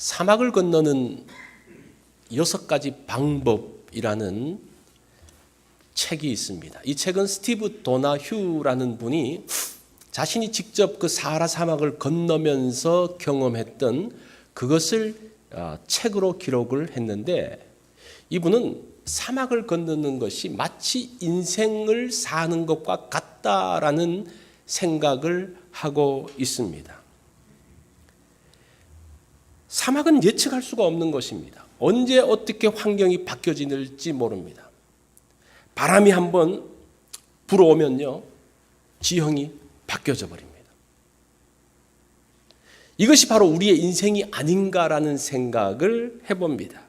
사막을 건너는 6가지 방법이라는 책이 있습니다. 이 책은 스티브 도나휴라는 분이 자신이 직접 그 사하라 사막을 건너면서 경험했던 그것을 책으로 기록을 했는데, 이분은 사막을 건너는 것이 마치 인생을 사는 것과 같다라는 생각을 하고 있습니다. 사막은 예측할 수가 없는 것입니다. 언제 어떻게 환경이 바뀌어질지 모릅니다. 바람이 한번 불어오면요, 지형이 바뀌어져 버립니다. 이것이 바로 우리의 인생이 아닌가라는 생각을 해봅니다.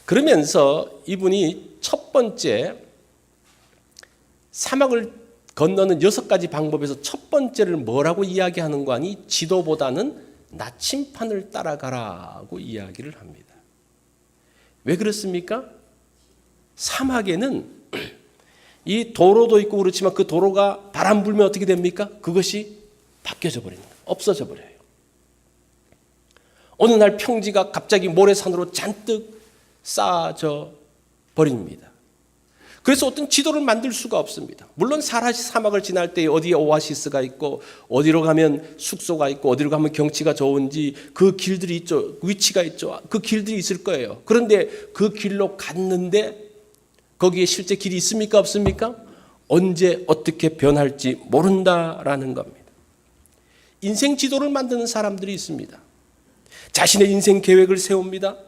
그러면서 이분이 첫 번째 사막을 건너는 6가지 방법에서 첫 번째를 뭐라고 이야기하는 거 아니? 지도보다는 나침판을 따라가라고 이야기를 합니다. 왜 그렇습니까? 사막에는 이 도로도 있고 그렇지만 그 도로가 바람 불면 어떻게 됩니까? 그것이 바뀌어져 버리는 거예요. 없어져 버려요. 어느 날 평지가 갑자기 모래산으로 잔뜩 쌓아져 버립니다. 그래서 어떤 지도를 만들 수가 없습니다. 물론 사하라 사막을 지날 때 어디에 오아시스가 있고 어디로 가면 숙소가 있고 어디로 가면 경치가 좋은지 그 길들이 있죠. 위치가 있죠. 그 길들이 있을 거예요. 그런데 그 길로 갔는데 거기에 실제 길이 있습니까? 없습니까? 언제 어떻게 변할지 모른다라는 겁니다. 인생 지도를 만드는 사람들이 있습니다. 자신의 인생 계획을 세웁니다.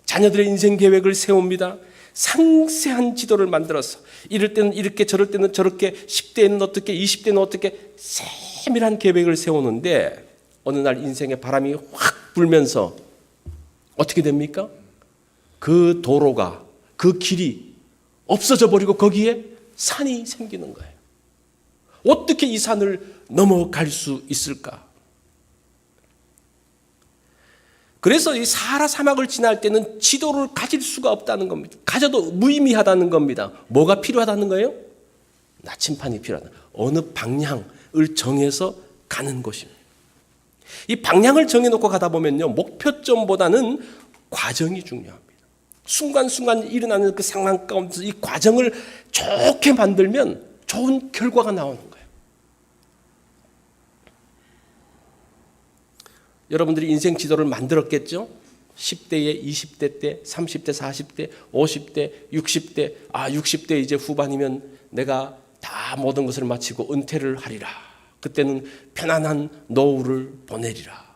자녀들의 인생 계획을 세웁니다. 상세한 지도를 만들어서 이럴 때는 이렇게 저럴 때는 저렇게 10대에는 어떻게 20대는 어떻게 세밀한 계획을 세우는데 어느 날 인생에 바람이 확 불면서 어떻게 됩니까? 그 도로가 그 길이 없어져 버리고 거기에 산이 생기는 거예요. 어떻게 이 산을 넘어갈 수 있을까? 그래서 이 사하라 사막을 지날 때는 지도를 가질 수가 없다는 겁니다. 가져도 무의미하다는 겁니다. 뭐가 필요하다는 거예요? 나침판이 필요하다. 어느 방향을 정해서 가는 것입니다. 이 방향을 정해놓고 가다 보면요, 목표점보다는 과정이 중요합니다. 순간순간 일어나는 그 상황 가운데서 이 과정을 좋게 만들면 좋은 결과가 나오는 거예요. 여러분들이 인생 지도를 만들었겠죠? 10대에 20대 때, 30대, 40대, 50대, 60대, 60대 이제 후반이면 내가 다 모든 것을 마치고 은퇴를 하리라. 그때는 편안한 노후를 보내리라.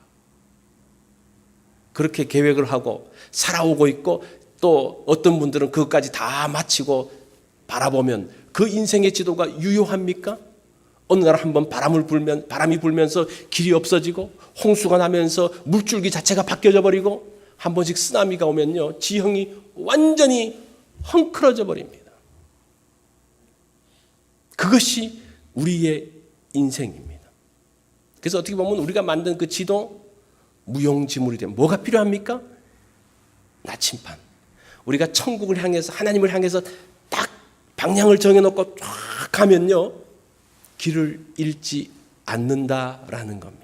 그렇게 계획을 하고 살아오고 있고, 또 어떤 분들은 그것까지 다 마치고 바라보면 그 인생의 지도가 유효합니까? 어느 날 한번 바람이 불면서 길이 없어지고 홍수가 나면서 물줄기 자체가 바뀌어져 버리고 한 번씩 쓰나미가 오면요, 지형이 완전히 헝클어져 버립니다. 그것이 우리의 인생입니다. 그래서 어떻게 보면 우리가 만든 그 지도 무용지물이 되면 뭐가 필요합니까? 나침판. 우리가 천국을 향해서 하나님을 향해서 딱 방향을 정해놓고 쫙 가면요, 길을 잃지 않는다라는 겁니다.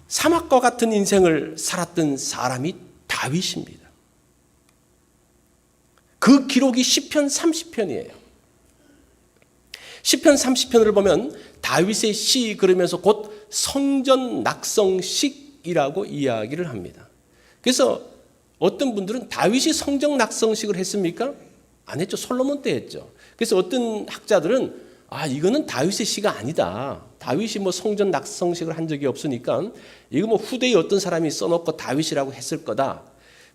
사막과 같은 인생을 살았던 사람이 다윗입니다. 그 기록이 시편 30편이에요. 시편 30편을 보면 다윗의 시 그러면서 곧 성전 낙성식이라고 이야기를 합니다. 그래서 어떤 분들은 다윗이 성전 낙성식을 했습니까? 안 했죠. 솔로몬 때 했죠. 그래서 어떤 학자들은 이거는 다윗의 시가 아니다. 다윗이 뭐 성전 낙성식을 한 적이 없으니까 이거 뭐 후대에 어떤 사람이 써놓고 다윗이라고 했을 거다.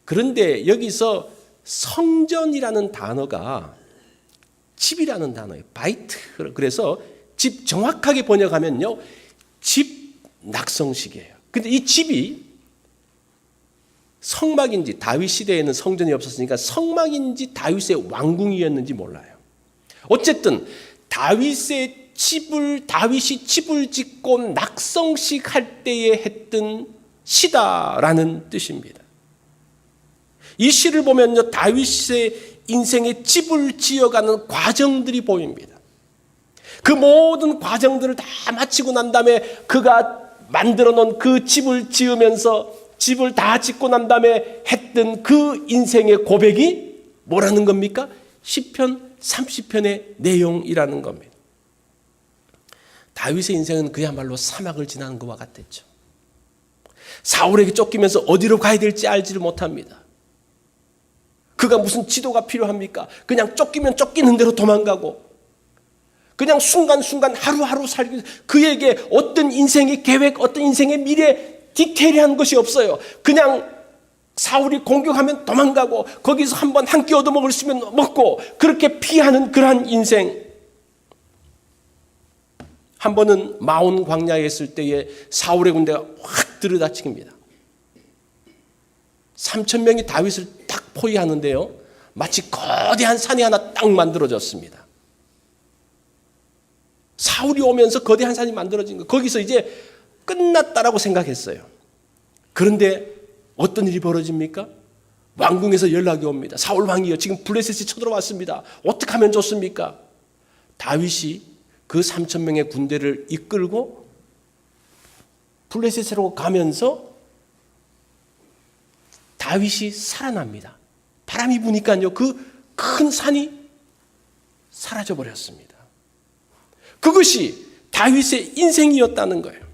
그런데 여기서 성전이라는 단어가 집이라는 단어예요. 바이트. 그래서 집 정확하게 번역하면요, 집 낙성식이에요. 근데 이 집이 성막인지, 다윗 시대에는 성전이 없었으니까 성막인지 다윗의 왕궁이었는지 몰라요. 어쨌든 다윗이 집을 짓고 낙성식 할 때에 했던 시다라는 뜻입니다. 이 시를 보면요, 다윗의 인생의 집을 지어가는 과정들이 보입니다. 그 모든 과정들을 다 마치고 난 다음에 그가 만들어 놓은 그 집을 지으면서 집을 다 짓고 난 다음에 했던 그 인생의 고백이 뭐라는 겁니까? 시편 30편의 내용이라는 겁니다. 다윗의 인생은 그야말로 사막을 지나는 것과 같았죠. 사울에게 쫓기면서 어디로 가야 될지 알지를 못합니다. 그가 무슨 지도가 필요합니까? 그냥 쫓기면 쫓기는 대로 도망가고 그냥 순간순간 하루하루 살기 위해서 그에게 어떤 인생의 계획, 어떤 인생의 미래 디테일한 것이 없어요. 그냥 사울이 공격하면 도망가고 거기서 한번 한 끼 얻어먹을 수 있으면 먹고 그렇게 피하는 그러한 인생. 한 번은 마온 광야에 있을 때에 사울의 군대가 확 들이닥칩니다. 3,000명이 다윗을 딱 포위하는데요. 마치 거대한 산이 하나 딱 만들어졌습니다. 사울이 오면서 거대한 산이 만들어진 거. 거기서 이제 끝났다라고 생각했어요. 그런데 어떤 일이 벌어집니까? 왕궁에서 연락이 옵니다. 사울 왕이요, 지금 블레셋이 쳐들어왔습니다. 어떻게 하면 좋습니까? 다윗이 그 3,000명의 군대를 이끌고 블레셋으로 가면서 다윗이 살아납니다. 바람이 부니까요, 그 큰 산이 사라져 버렸습니다. 그것이 다윗의 인생이었다는 거예요.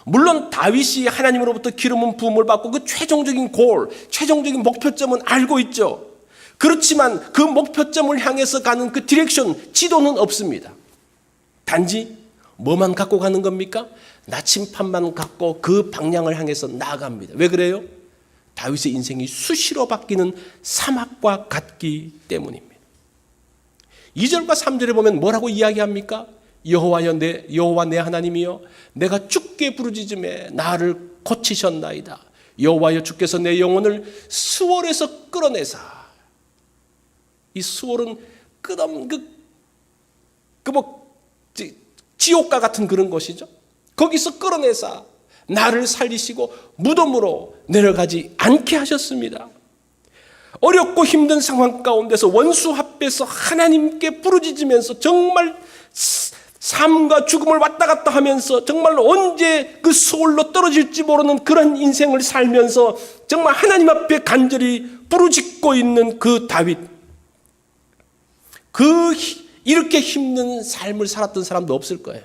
물론 다윗이 하나님으로부터 기름 부음을 받고 그 최종적인 골, 최종적인 목표점은 알고 있죠. 그렇지만 그 목표점을 향해서 가는 그 디렉션, 지도는 없습니다. 단지 뭐만 갖고 가는 겁니까? 나침판만 갖고 그 방향을 향해서 나아갑니다. 왜 그래요? 다윗의 인생이 수시로 바뀌는 사막과 같기 때문입니다. 2절과 3절에 보면 뭐라고 이야기합니까? 여호와 내 하나님이여, 내가 주께 부르짖음에 나를 고치셨나이다. 여호와여, 주께서 내 영혼을 수월에서 끌어내사. 이 수월은 끝없는 지옥과 같은 그런 것이죠. 거기서 끌어내사 나를 살리시고 무덤으로 내려가지 않게 하셨습니다. 어렵고 힘든 상황 가운데서 원수 앞에서 하나님께 부르짖으면서 정말 삶과 죽음을 왔다 갔다 하면서 정말로 언제 그 소홀로 떨어질지 모르는 그런 인생을 살면서 정말 하나님 앞에 간절히 부르짖고 있는 그 다윗, 이렇게 힘든 삶을 살았던 사람도 없을 거예요.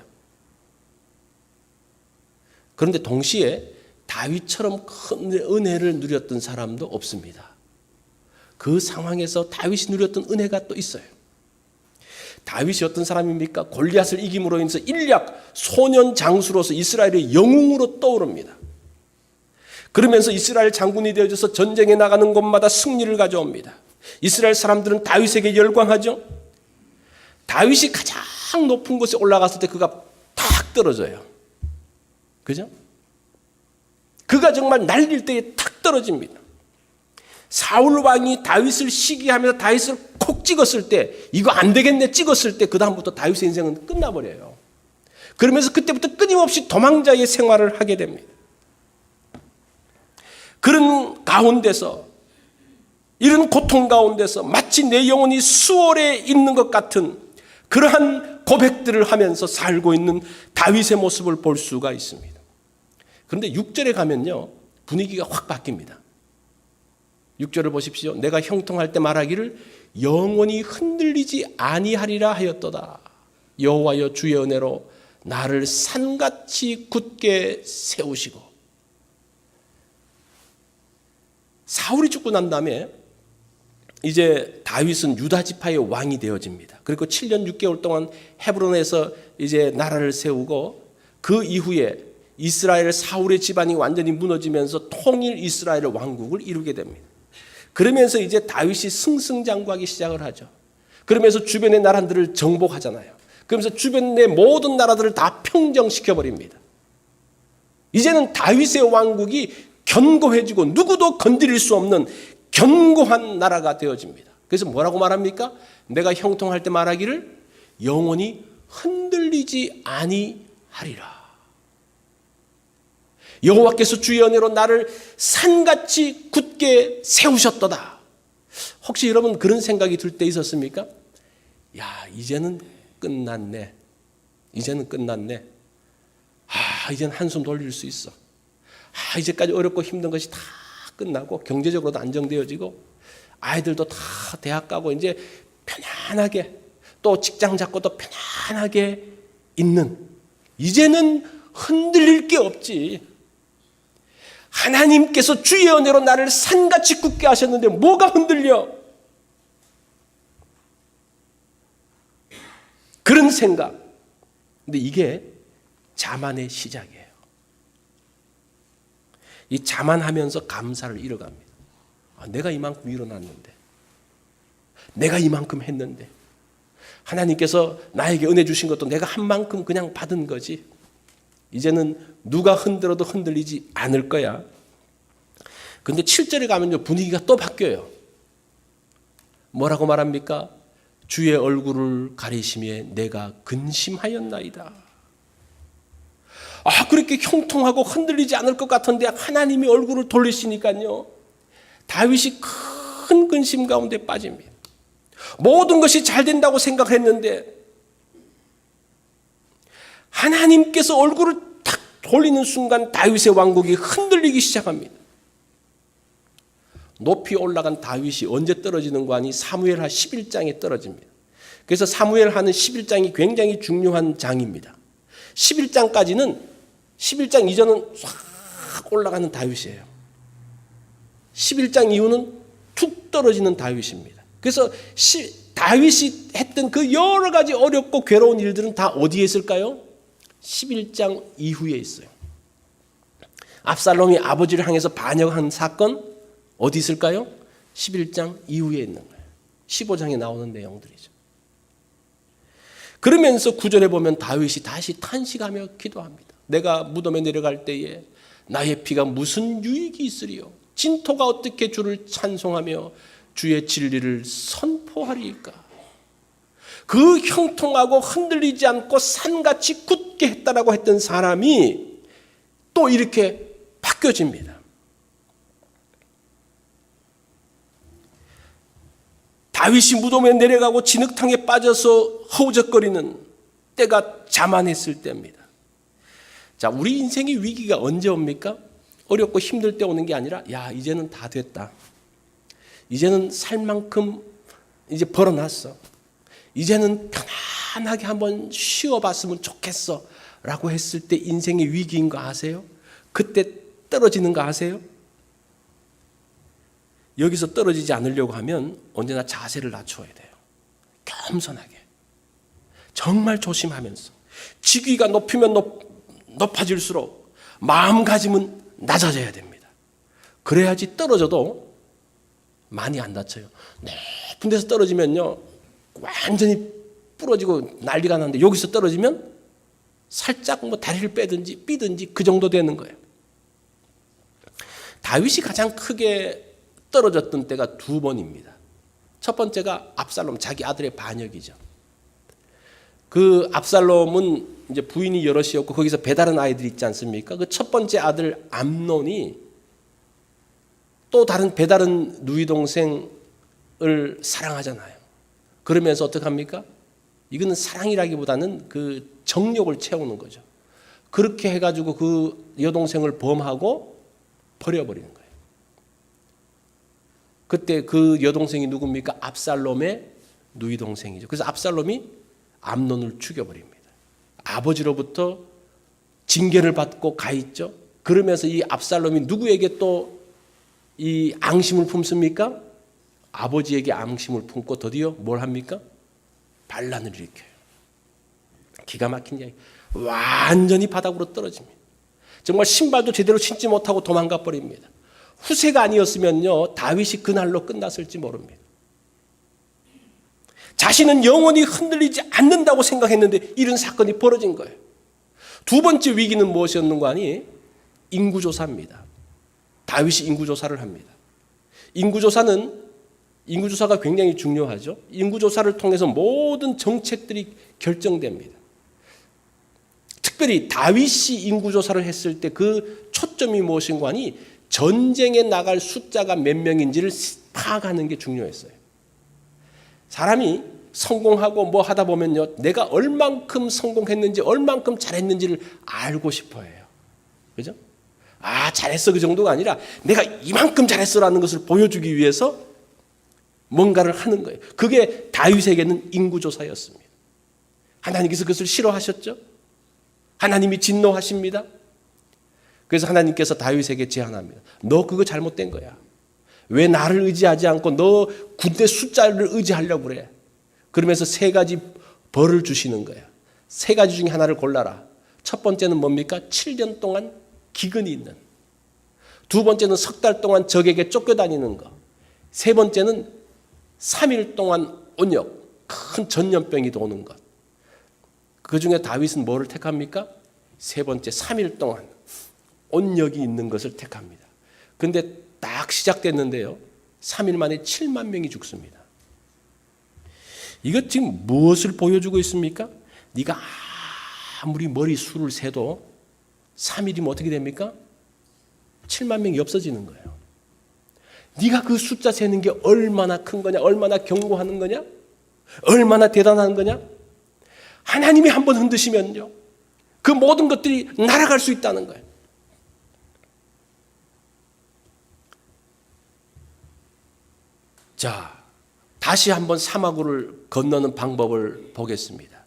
그런데 동시에 다윗처럼 큰 은혜를 누렸던 사람도 없습니다. 그 상황에서 다윗이 누렸던 은혜가 또 있어요. 다윗이 어떤 사람입니까? 골리앗을 이김으로 인해서 일약 소년 장수로서 이스라엘의 영웅으로 떠오릅니다. 그러면서 이스라엘 장군이 되어져서 전쟁에 나가는 곳마다 승리를 가져옵니다. 이스라엘 사람들은 다윗에게 열광하죠. 다윗이 가장 높은 곳에 올라갔을 때 그가 탁 떨어져요. 그죠? 그가 정말 날릴 때에 탁 떨어집니다. 사울 왕이 다윗을 시기하면서 다윗을 콕 찍었을 때, 이거 안 되겠네 찍었을 때, 그 다음부터 다윗의 인생은 끝나버려요. 그러면서 그때부터 끊임없이 도망자의 생활을 하게 됩니다. 그런 가운데서, 이런 고통 가운데서 마치 내 영혼이 수월에 있는 것 같은 그러한 고백들을 하면서 살고 있는 다윗의 모습을 볼 수가 있습니다. 그런데 6절에 가면요, 분위기가 확 바뀝니다. 6절을 보십시오. 내가 형통할 때 말하기를 영원히 흔들리지 아니하리라 하였도다. 여호와여, 주의 은혜로 나를 산같이 굳게 세우시고. 사울이 죽고 난 다음에 이제 다윗은 유다 지파의 왕이 되어집니다. 그리고 7년 6개월 동안 헤브론에서 이제 나라를 세우고, 그 이후에 이스라엘 사울의 집안이 완전히 무너지면서 통일 이스라엘 왕국을 이루게 됩니다. 그러면서 이제 다윗이 승승장구하기 시작을 하죠. 그러면서 주변의 나라들을 정복하잖아요. 그러면서 주변의 모든 나라들을 다 평정시켜버립니다. 이제는 다윗의 왕국이 견고해지고 누구도 건드릴 수 없는 견고한 나라가 되어집니다. 그래서 뭐라고 말합니까? 내가 형통할 때 말하기를 영원히 흔들리지 아니하리라. 여호와께서 주의 은혜로 나를 산같이 굳게 세우셨도다. 혹시 여러분 그런 생각이 들 때 있었습니까? 야, 이제는 끝났네. 이제는 끝났네. 이제는 한숨 돌릴 수 있어. 이제까지 어렵고 힘든 것이 다 끝나고 경제적으로도 안정되어지고 아이들도 다 대학 가고 이제 편안하게 또 직장 잡고 또 편안하게 있는, 이제는 흔들릴 게 없지. 하나님께서 주의 은혜로 나를 산같이 굳게 하셨는데 뭐가 흔들려? 그런 생각. 근데 이게 자만의 시작이에요. 이 자만하면서 감사를 잃어갑니다. 내가 이만큼 일어났는데, 내가 이만큼 했는데, 하나님께서 나에게 은혜 주신 것도 내가 한 만큼 그냥 받은 거지. 이제는 누가 흔들어도 흔들리지 않을 거야. 근데 7절에 가면요, 분위기가 또 바뀌어요. 뭐라고 말합니까? 주의 얼굴을 가리심에 내가 근심하였나이다. 그렇게 형통하고 흔들리지 않을 것 같은데 하나님이 얼굴을 돌리시니까요, 다윗이 큰 근심 가운데 빠집니다. 모든 것이 잘 된다고 생각했는데 하나님께서 얼굴을 탁 돌리는 순간 다윗의 왕국이 흔들리기 시작합니다. 높이 올라간 다윗이 언제 떨어지는 거 아니? 사무엘하 11장에 떨어집니다. 그래서 사무엘하는 11장이 굉장히 중요한 장입니다. 11장 이전은 싹 올라가는 다윗이에요. 11장 이후는 툭 떨어지는 다윗입니다. 그래서 다윗이 했던 그 여러 가지 어렵고 괴로운 일들은 다 어디에 있을까요? 11장 이후에 있어요. 압살롬이 아버지를 향해서 반역한 사건 어디 있을까요? 11장 이후에 있는 거예요. 15장에 나오는 내용들이죠. 그러면서 9절에 보면 다윗이 다시 탄식하며 기도합니다. 내가 무덤에 내려갈 때에 나의 피가 무슨 유익이 있으리요? 진토가 어떻게 주를 찬송하며 주의 진리를 선포하리이까? 그 형통하고 흔들리지 않고 산같이 굳게 했다라고 했던 사람이 또 이렇게 바뀌어집니다. 다윗이 무덤에 내려가고 진흙탕에 빠져서 허우적거리는 때가 자만했을 때입니다. 자, 우리 인생의 위기가 언제 옵니까? 어렵고 힘들 때 오는 게 아니라 이제는 다 됐다. 이제는 살 만큼 이제 벌어놨어. 이제는 편안하게 한번 쉬어봤으면 좋겠어 라고 했을 때 인생의 위기인 거 아세요? 그때 떨어지는 거 아세요? 여기서 떨어지지 않으려고 하면 언제나 자세를 낮춰야 돼요. 겸손하게. 정말 조심하면서. 직위가 높이면 높아질수록 마음가짐은 낮아져야 됩니다. 그래야지 떨어져도 많이 안 다쳐요. 높은 데서 떨어지면요, 완전히 부러지고 난리가 나는데 여기서 떨어지면 살짝 다리를 빼든지 삐든지 그 정도 되는 거예요. 다윗이 가장 크게 떨어졌던 때가 두 번입니다. 첫 번째가 압살롬, 자기 아들의 반역이죠. 그 압살롬은 이제 부인이 여럿이었고 거기서 배다른 아이들이 있지 않습니까? 그 첫 번째 아들 암논이 또 다른 배다른 누이 동생을 사랑하잖아요. 그러면서 어떻게 합니까? 이거는 사랑이라기보다는 그 정욕을 채우는 거죠. 그렇게 해가지고 그 여동생을 범하고 버려버리는 거예요. 그때 그 여동생이 누굽니까? 압살롬의 누이 동생이죠. 그래서 압살롬이 암논을 죽여버립니다. 아버지로부터 징계를 받고 가 있죠. 그러면서 이 압살롬이 누구에게 또 이 앙심을 품습니까? 아버지에게 앙심을 품고 드디어 뭘 합니까? 반란을 일으켜요. 기가 막힌 이야기. 완전히 바닥으로 떨어집니다. 정말 신발도 제대로 신지 못하고 도망가 버립니다. 후세가 아니었으면요, 다윗이 그날로 끝났을지 모릅니다. 자신은 영원히 흔들리지 않는다고 생각했는데 이런 사건이 벌어진 거예요. 두 번째 위기는 무엇이었는가 하니 인구조사입니다. 다윗이 인구조사를 합니다. 인구조사가 굉장히 중요하죠. 인구조사를 통해서 모든 정책들이 결정됩니다. 특별히 다윗이 인구조사를 했을 때 그 초점이 무엇인가 하니 전쟁에 나갈 숫자가 몇 명인지를 파악하는 게 중요했어요. 사람이 성공하고 뭐 하다 보면요, 내가 얼만큼 성공했는지 얼만큼 잘했는지를 알고 싶어 해요. 그죠? 잘했어 그 정도가 아니라 내가 이만큼 잘했어라는 것을 보여주기 위해서 뭔가를 하는 거예요. 그게 다윗에게는 인구조사였습니다. 하나님께서 그것을 싫어하셨죠. 하나님이 진노하십니다. 그래서 하나님께서 다윗에게 제안합니다. 너 그거 잘못된 거야. 왜 나를 의지하지 않고 너 군대 숫자를 의지하려고 그래. 그러면서 세 가지 벌을 주시는 거야. 세 가지 중에 하나를 골라라. 첫 번째는 뭡니까? 7년 동안 기근이 있는. 두 번째는 석 달 동안 적에게 쫓겨다니는 거. 세 번째는 3일 동안 온역, 큰 전염병이 도는 것. 그 중에 다윗은 뭐를 택합니까? 세 번째 3일 동안 온역이 있는 것을 택합니다. 그런데 딱 시작됐는데요. 3일 만에 7만 명이 죽습니다. 이것 지금 무엇을 보여주고 있습니까? 네가 아무리 머리수를 세도 3일이면 어떻게 됩니까? 7만 명이 없어지는 거예요. 네가 그 숫자 세는 게 얼마나 큰 거냐, 얼마나 견고하는 거냐, 얼마나 대단한 거냐. 하나님이 한번 흔드시면요, 그 모든 것들이 날아갈 수 있다는 거예요. 자, 다시 한번 사막을 건너는 방법을 보겠습니다.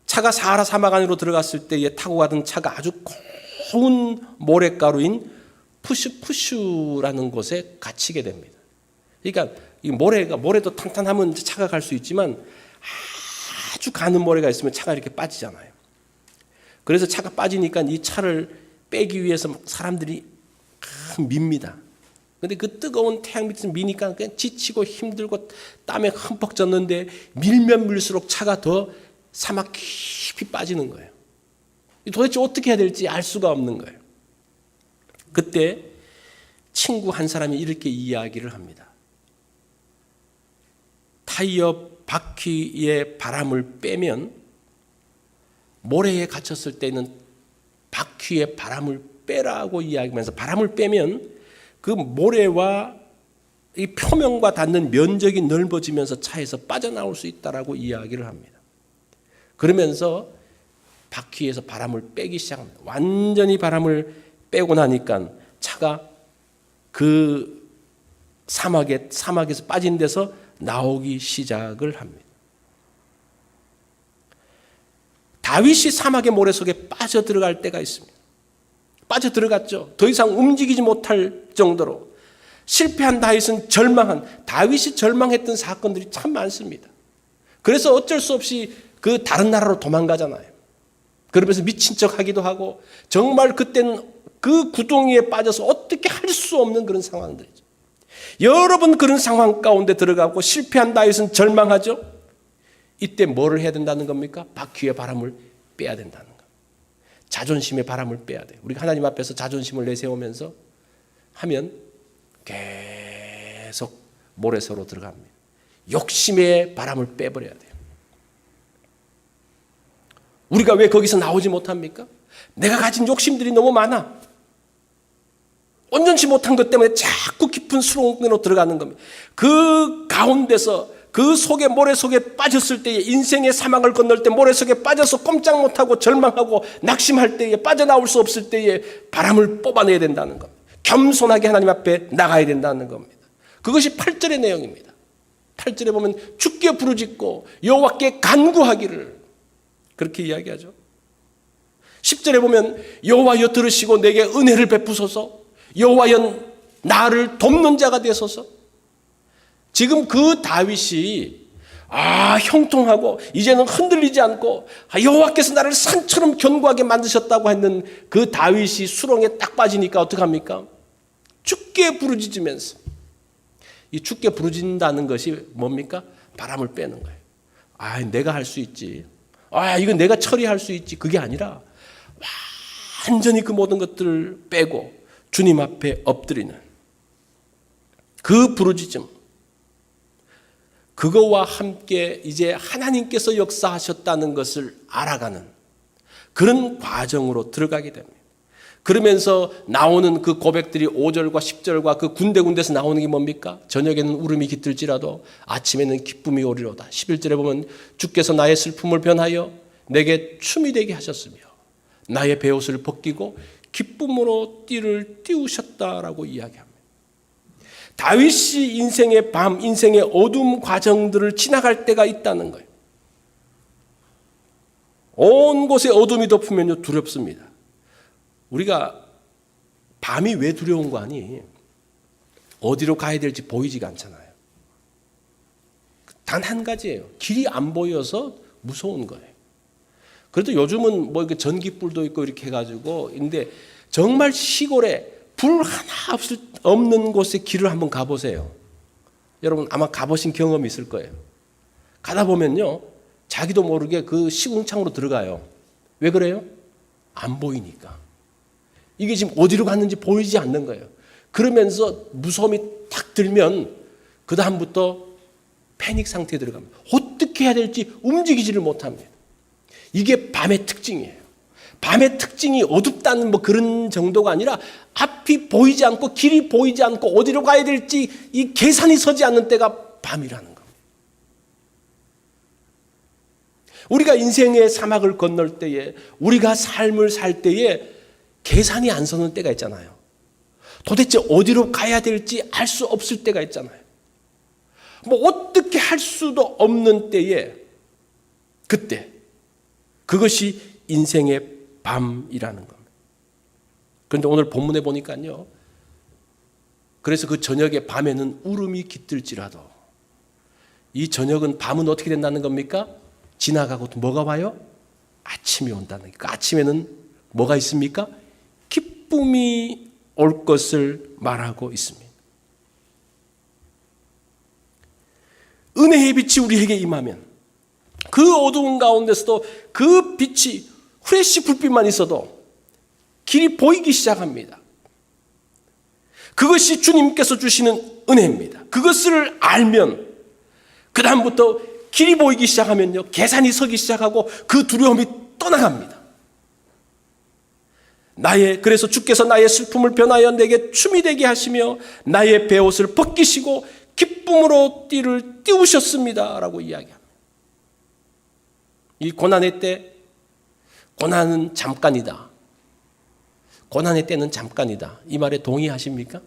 차가 사하라 사막 안으로 들어갔을 때에 타고 가던 차가 아주 고운 모래가루인 푸슈푸슈라는 곳에 갇히게 됩니다. 그러니까 이 모래도 탄탄하면 차가 갈 수 있지만 아주 가는 모래가 있으면 차가 이렇게 빠지잖아요. 그래서 차가 빠지니까 이 차를 빼기 위해서 막 사람들이 밉니다. 근데 그 뜨거운 태양 밑에서 미니까 그냥 지치고 힘들고 땀에 흠뻑 젖는데 밀면 밀수록 차가 더 사막 깊이 빠지는 거예요. 도대체 어떻게 해야 될지 알 수가 없는 거예요. 그때 친구 한 사람이 이렇게 이야기를 합니다. 타이어 바퀴에 바람을 빼면, 모래에 갇혔을 때는 바퀴에 바람을 빼라고 이야기하면서 바람을 빼면 그 모래와 이 표면과 닿는 면적이 넓어지면서 차에서 빠져나올 수 있다라고 이야기를 합니다. 그러면서 바퀴에서 바람을 빼기 시작합니다. 완전히 바람을 빼고 나니까 차가 그 사막에서 빠진 데서 나오기 시작을 합니다. 다윗이 사막의 모래 속에 빠져들어갈 때가 있습니다. 빠져들어갔죠. 더 이상 움직이지 못할 정도로. 실패한 다윗은 다윗이 절망했던 사건들이 참 많습니다. 그래서 어쩔 수 없이 그 다른 나라로 도망가잖아요. 그러면서 미친 척 하기도 하고, 정말 그때는 그 구덩이에 빠져서 어떻게 할 수 없는 그런 상황들이죠. 여러 번 그런 상황 가운데 들어가고 실패한 다윗은 절망하죠. 이때 뭐를 해야 된다는 겁니까? 바퀴에 바람을 빼야 된다는 겁니다. 자존심에 바람을 빼야 돼요. 우리가 하나님 앞에서 자존심을 내세우면서 하면 계속 모래새로 들어갑니다. 욕심에 바람을 빼버려야 돼요. 우리가 왜 거기서 나오지 못합니까? 내가 가진 욕심들이 너무 많아. 온전치 못한 것 때문에 자꾸 깊은 수렁으로 들어가는 겁니다. 그 가운데서 그 속에 모래 속에 빠졌을 때에, 인생의 사막을 건널 때 모래 속에 빠져서 꼼짝 못하고 절망하고 낙심할 때에, 빠져나올 수 없을 때에 바람을 뽑아내야 된다는 겁니다. 겸손하게 하나님 앞에 나가야 된다는 겁니다. 그것이 8절의 내용입니다. 8절에 보면 주께 부르짖고 여호와께 간구하기를, 그렇게 이야기하죠. 10절에 보면 여호와여 들으시고 내게 은혜를 베푸소서, 여호와여 나를 돕는 자가 되소서. 지금 그 다윗이 형통하고 이제는 흔들리지 않고 여호와께서 나를 산처럼 견고하게 만드셨다고 했는 그 다윗이 수렁에 딱 빠지니까 어떡합니까? 주께 부르짖으면서, 이 주께 부르짖는다는 것이 뭡니까? 바람을 빼는 거예요. 내가 할 수 있지. 이건 내가 처리할 수 있지. 그게 아니라 완전히 그 모든 것들을 빼고 주님 앞에 엎드리는 그 부르짖음, 그거와 함께 이제 하나님께서 역사하셨다는 것을 알아가는 그런 과정으로 들어가게 됩니다. 그러면서 나오는 그 고백들이 5절과 10절과 그 군데군데서 나오는 게 뭡니까? 저녁에는 울음이 깃들지라도 아침에는 기쁨이 오리로다. 11절에 보면 주께서 나의 슬픔을 변하여 내게 춤이 되게 하셨으며 나의 베옷을 벗기고 기쁨으로 띠를 띄우셨다라고 이야기합니다. 다윗이 인생의 밤, 인생의 어둠 과정들을 지나갈 때가 있다는 거예요. 온 곳에 어둠이 덮으면요 두렵습니다. 우리가 밤이 왜 두려운 거 아니? 어디로 가야 될지 보이지가 않잖아요. 단 한 가지예요. 길이 안 보여서 무서운 거예요. 그래도 요즘은 뭐 이렇게 전기불도 있고 이렇게 해가지고, 근데 정말 시골에 불 하나 없는 곳에 길을 한번 가보세요. 여러분 아마 가보신 경험이 있을 거예요. 가다 보면요, 자기도 모르게 그 시궁창으로 들어가요. 왜 그래요? 안 보이니까. 이게 지금 어디로 갔는지 보이지 않는 거예요. 그러면서 무서움이 탁 들면 그 다음부터 패닉 상태에 들어갑니다. 어떻게 해야 될지 움직이지를 못합니다. 이게 밤의 특징이에요. 밤의 특징이 어둡다는 뭐 그런 정도가 아니라 앞이 보이지 않고 길이 보이지 않고 어디로 가야 될지 이 계산이 서지 않는 때가 밤이라는 겁니다. 우리가 인생의 사막을 건널 때에, 우리가 삶을 살 때에 계산이 안 서는 때가 있잖아요. 도대체 어디로 가야 될지 알 수 없을 때가 있잖아요. 뭐 어떻게 할 수도 없는 때에, 그때 그것이 인생의 밤이라는 겁니다. 그런데 오늘 본문에 보니까요, 그래서 그 저녁에 밤에는 울음이 깃들지라도, 이 저녁은 밤은 어떻게 된다는 겁니까? 지나가고 또 뭐가 와요? 아침이 온다는 거예요. 아침에는 뭐가 있습니까? 기쁨이 올 것을 말하고 있습니다. 은혜의 빛이 우리에게 임하면 그 어두운 가운데서도 그 빛이 후레쉬 불빛만 있어도 길이 보이기 시작합니다. 그것이 주님께서 주시는 은혜입니다. 그것을 알면 그 다음부터 길이 보이기 시작하면요, 계산이 서기 시작하고 그 두려움이 떠나갑니다. 그래서 주께서 나의 슬픔을 변하여 내게 춤이 되게 하시며 나의 베옷을 벗기시고 기쁨으로 띠를 띄우셨습니다 라고 이야기합니다. 이 고난의 때, 고난은 잠깐이다. 고난의 때는 잠깐이다. 이 말에 동의하십니까?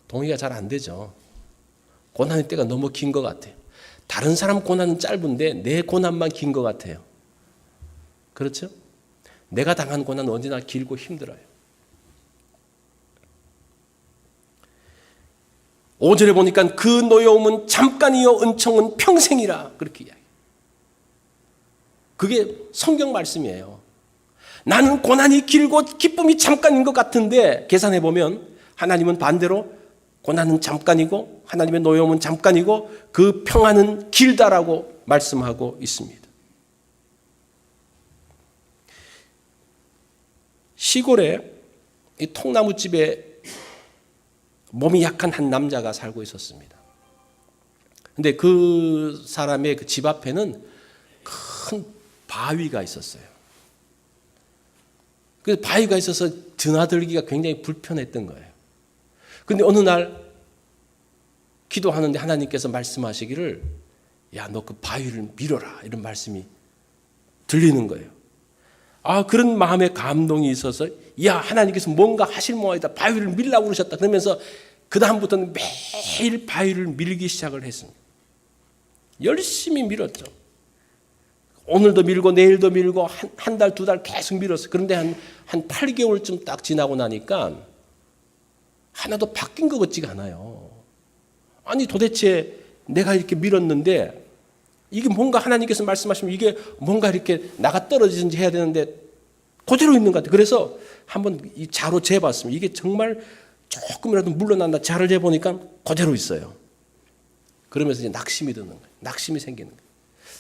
동의가 잘 안 되죠. 고난의 때가 너무 긴 것 같아요. 다른 사람 고난은 짧은데 내 고난만 긴 것 같아요. 그렇죠? 내가 당한 고난은 언제나 길고 힘들어요. 5절에 보니까 그 노여움은 잠깐이요 은총은 평생이라 그렇게 이야기해요. 그게 성경 말씀이에요. 나는 고난이 길고 기쁨이 잠깐인 것 같은데 계산해 보면 하나님은 반대로 고난은 잠깐이고 하나님의 노여움은 잠깐이고 그 평안은 길다라고 말씀하고 있습니다. 시골에 이 통나무집에 몸이 약한 한 남자가 살고 있었습니다. 근데 그 사람의 그 집 앞에는 큰 바위가 있었어요. 그 바위가 있어서 드나들기가 굉장히 불편했던 거예요. 근데 어느 날 기도하는데 하나님께서 말씀하시기를, 야, 너 그 바위를 밀어라, 이런 말씀이 들리는 거예요. 그런 마음의 감동이 있어서, 야, 하나님께서 뭔가 하실 모양이다, 바위를 밀라고 그러셨다, 그러면서 그 다음부터는 매일 바위를 밀기 시작을 했습니다. 열심히 밀었죠. 오늘도 밀고 내일도 밀고 한 달, 두 달 계속 밀었어요. 그런데 한 8개월쯤 딱 지나고 나니까 하나도 바뀐 것 같지가 않아요. 아니 도대체 내가 이렇게 밀었는데 이게 뭔가 하나님께서 말씀하시면 이게 뭔가 이렇게 나가 떨어지든지 해야 되는데 그대로 있는 것 같아요. 그래서 한번 이 자로 재봤습니다. 이게 정말 조금이라도 물러난다. 자를 재보니까 그대로 있어요. 그러면서 이제 낙심이 드는 거예요. 낙심이 생기는 거예요.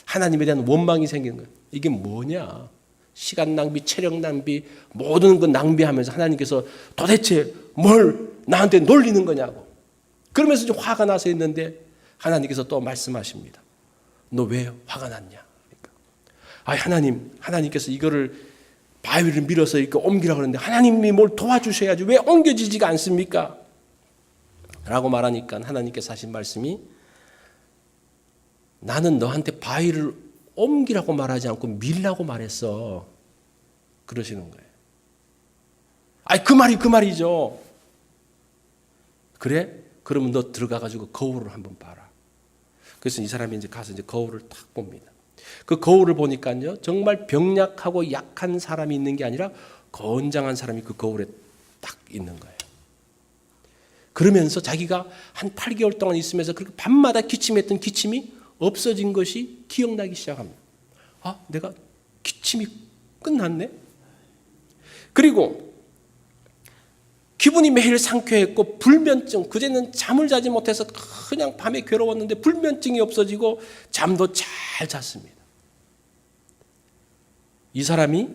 하나님에 대한 원망이 생기는 거예요. 이게 뭐냐? 시간 낭비, 체력 낭비, 모든 거 낭비하면서 하나님께서 도대체 뭘 나한테 놀리는 거냐고. 그러면서 좀 화가 나서 있는데 하나님께서 또 말씀하십니다. 너 왜 화가 났냐? 그러니까. 하나님께서 이거를 바위를 밀어서 이렇게 옮기라고 그러는데 하나님이 뭘 도와주셔야지 왜 옮겨지지가 않습니까? 라고 말하니까 하나님께서 하신 말씀이, 나는 너한테 바위를 옮기라고 말하지 않고 밀라고 말했어. 그러시는 거예요. 아이, 그 말이죠. 그래? 그러면 너 들어가가지고 거울을 한번 봐라. 그래서 이 사람이 이제 가서 이제 거울을 탁 봅니다. 그 거울을 보니까요, 정말 병약하고 약한 사람이 있는 게 아니라 건장한 사람이 그 거울에 딱 있는 거예요. 그러면서 자기가 한 8개월 동안 있으면서 그렇게 밤마다 기침했던 기침이 없어진 것이 기억나기 시작합니다. 아, 내가 기침이 끝났네? 그리고 기분이 매일 상쾌했고 불면증, 그제는 잠을 자지 못해서 그냥 밤에 괴로웠는데 불면증이 없어지고 잠도 잘 잤습니다. 이 사람이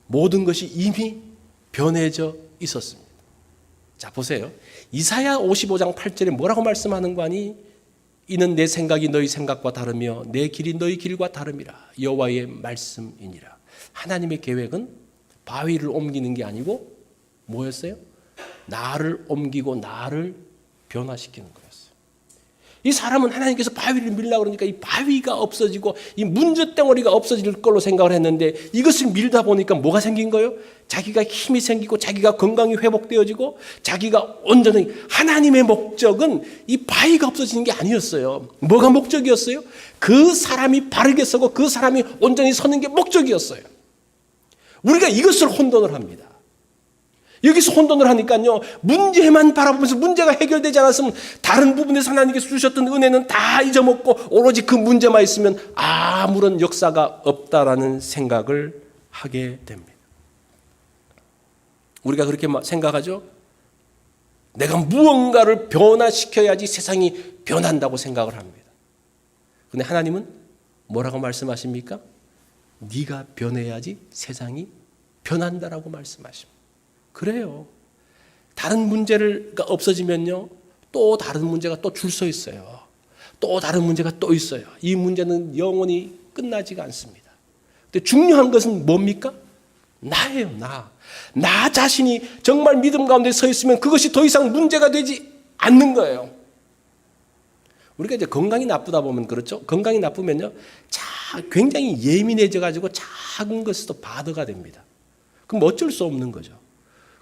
모든 것이 이미 변해져 있었습니다. 자, 보세요. 이사야 55장 8절에 뭐라고 말씀하는 거 아니? 이는 내 생각이 너희 생각과 다르며 내 길이 너희 길과 다름이라. 여호와의 말씀이니라. 하나님의 계획은 바위를 옮기는 게 아니고 뭐였어요? 나를 옮기고 나를 변화시키는 거였어요. 이 사람은 하나님께서 바위를 밀라고 그러니까 이 바위가 없어지고 이 문제덩어리가 없어질 걸로 생각을 했는데 이것을 밀다 보니까 뭐가 생긴 거예요? 자기가 힘이 생기고 자기가 건강이 회복되어지고 자기가 온전히, 하나님의 목적은 이 바위가 없어지는 게 아니었어요. 뭐가 목적이었어요? 그 사람이 바르게 서고 그 사람이 온전히 서는 게 목적이었어요. 우리가 이것을 혼돈을 합니다. 여기서 혼돈을 하니까요, 문제만 바라보면서 문제가 해결되지 않았으면 다른 부분에서 하나님께서 주셨던 은혜는 다 잊어먹고 오로지 그 문제만 있으면 아무런 역사가 없다라는 생각을 하게 됩니다. 우리가 그렇게 생각하죠? 내가 무언가를 변화시켜야지 세상이 변한다고 생각을 합니다. 그런데 하나님은 뭐라고 말씀하십니까? 네가 변해야지 세상이 변한다라고 말씀하십니다. 그래요. 다른 문제가 없어지면요, 또 다른 문제가 또 줄 서 있어요. 또 다른 문제가 또 있어요. 이 문제는 영원히 끝나지가 않습니다. 근데 중요한 것은 뭡니까? 나예요, 나. 나 자신이 정말 믿음 가운데 서 있으면 그것이 더 이상 문제가 되지 않는 거예요. 우리가 이제 건강이 나쁘다 보면 그렇죠. 건강이 나쁘면요, 굉장히 예민해져 가지고 작은 것에도 바드가 됩니다. 그럼 어쩔 수 없는 거죠.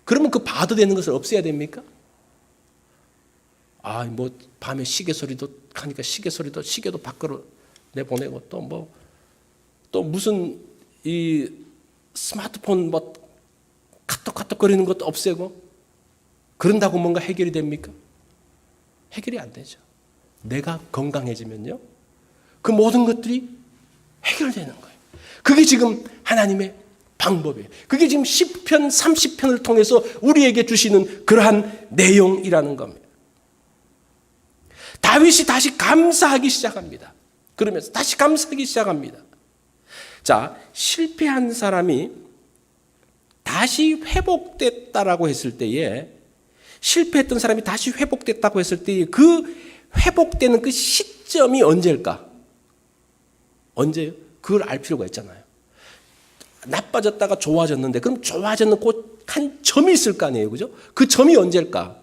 그러면 그 바드되는 것을 없애야 됩니까? 아, 뭐 밤에 시계 소리도 하니까 시계도 밖으로 내보내고 또 무슨 이 스마트폰 뭐 카톡 거리는 것도 없애고 그런다고 뭔가 해결이 됩니까? 해결이 안 되죠. 내가 건강해지면요, 그 모든 것들이 해결되는 거예요. 그게 지금 하나님의 방법이에요. 그게 지금 시편 30편을 통해서 우리에게 주시는 그러한 내용이라는 겁니다. 다윗이 다시 감사하기 시작합니다. 그러면서 다시 감사하기 시작합니다. 자, 실패한 사람이 다시 회복됐다라고 했을 때에, 실패했던 사람이 다시 회복됐다고 했을 때에 그 회복되는 그 시점이 언제일까? 언제요? 그걸 알 필요가 있잖아요. 나빠졌다가 좋아졌는데, 그럼 좋아졌는 곧 한 점이 있을 거 아니에요, 그죠? 그 점이 언제일까?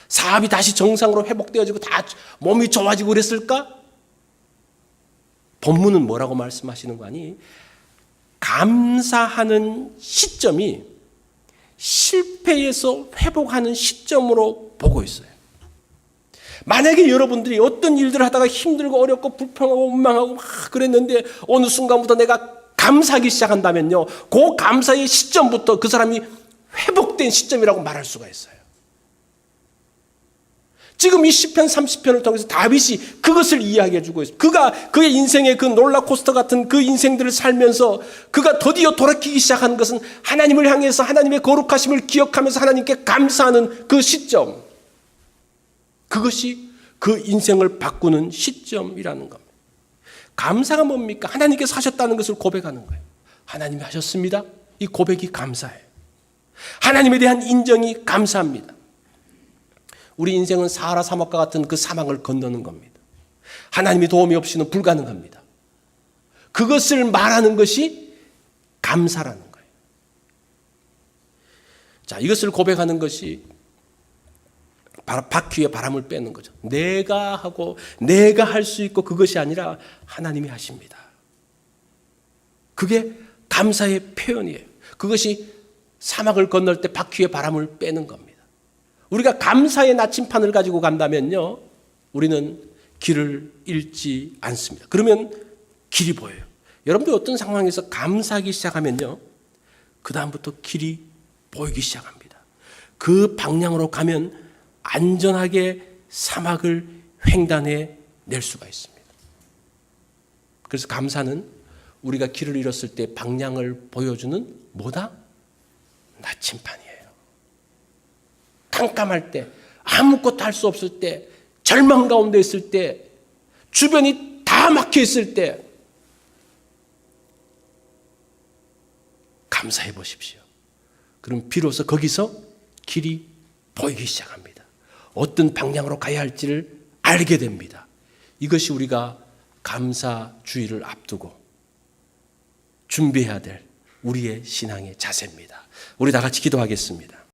사업이 다시 정상으로 회복되어지고 다 몸이 좋아지고 그랬을까? 본문은 뭐라고 말씀하시는 거 아니? 감사하는 시점이 실패에서 회복하는 시점으로 보고 있어요. 만약에 여러분들이 어떤 일들을 하다가 힘들고 어렵고 불평하고 원망하고 막 그랬는데 어느 순간부터 내가 감사하기 시작한다면요, 그 감사의 시점부터 그 사람이 회복된 시점이라고 말할 수가 있어요. 지금 이 시편 30편을 통해서 다윗이 그것을 이야기해 주고 있습니다. 그가 그의 인생의 그 롤러코스터 같은 그 인생들을 살면서 그가 드디어 돌아키기 시작하는 것은 하나님을 향해서 하나님의 거룩하심을 기억하면서 하나님께 감사하는 그 시점, 그것이 그 인생을 바꾸는 시점이라는 겁니다. 감사가 뭡니까? 하나님께서 하셨다는 것을 고백하는 거예요. 하나님이 하셨습니다. 이 고백이 감사해요. 하나님에 대한 인정이 감사합니다. 우리 인생은 사하라 사막과 같은 그 사막을 건너는 겁니다. 하나님의 도움이 없이는 불가능합니다. 그것을 말하는 것이 감사라는 거예요. 자, 이것을 고백하는 것이 바퀴에 바람을 빼는 거죠. 내가 하고 내가 할 수 있고 그것이 아니라 하나님이 하십니다. 그게 감사의 표현이에요. 그것이 사막을 건널 때 바퀴에 바람을 빼는 겁니다. 우리가 감사의 나침판을 가지고 간다면요, 우리는 길을 잃지 않습니다. 그러면 길이 보여요. 여러분들 어떤 상황에서 감사하기 시작하면요, 그 다음부터 길이 보이기 시작합니다. 그 방향으로 가면 안전하게 사막을 횡단해 낼 수가 있습니다. 그래서 감사는 우리가 길을 잃었을 때 방향을 보여주는 뭐다? 나침판이에요. 깜깜할 때, 아무것도 할 수 없을 때, 절망 가운데 있을 때, 주변이 다 막혀 있을 때 감사해 보십시오. 그럼 비로소 거기서 길이 보이기 시작합니다. 어떤 방향으로 가야 할지를 알게 됩니다. 이것이 우리가 감사주의를 앞두고 준비해야 될 우리의 신앙의 자세입니다. 우리 다 같이 기도하겠습니다.